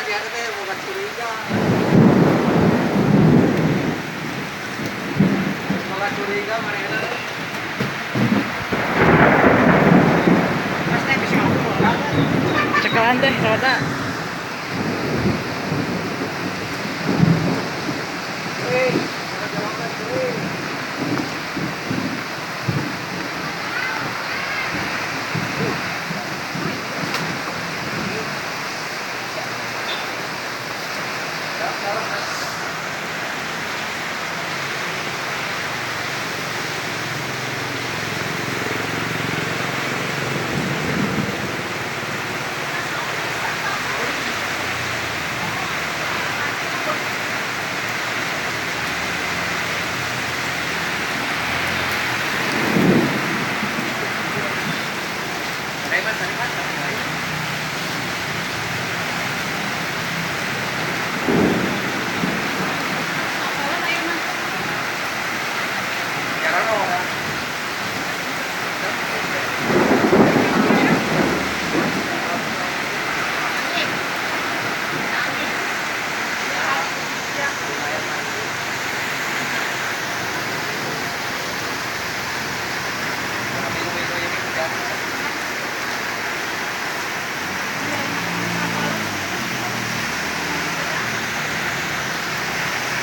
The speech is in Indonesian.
dia teh bukan curiga. Bukan curiga mereka. Pasti bisa ngomong lah. Cekalan teh rata. Hei, ada jawaban hei. Dalam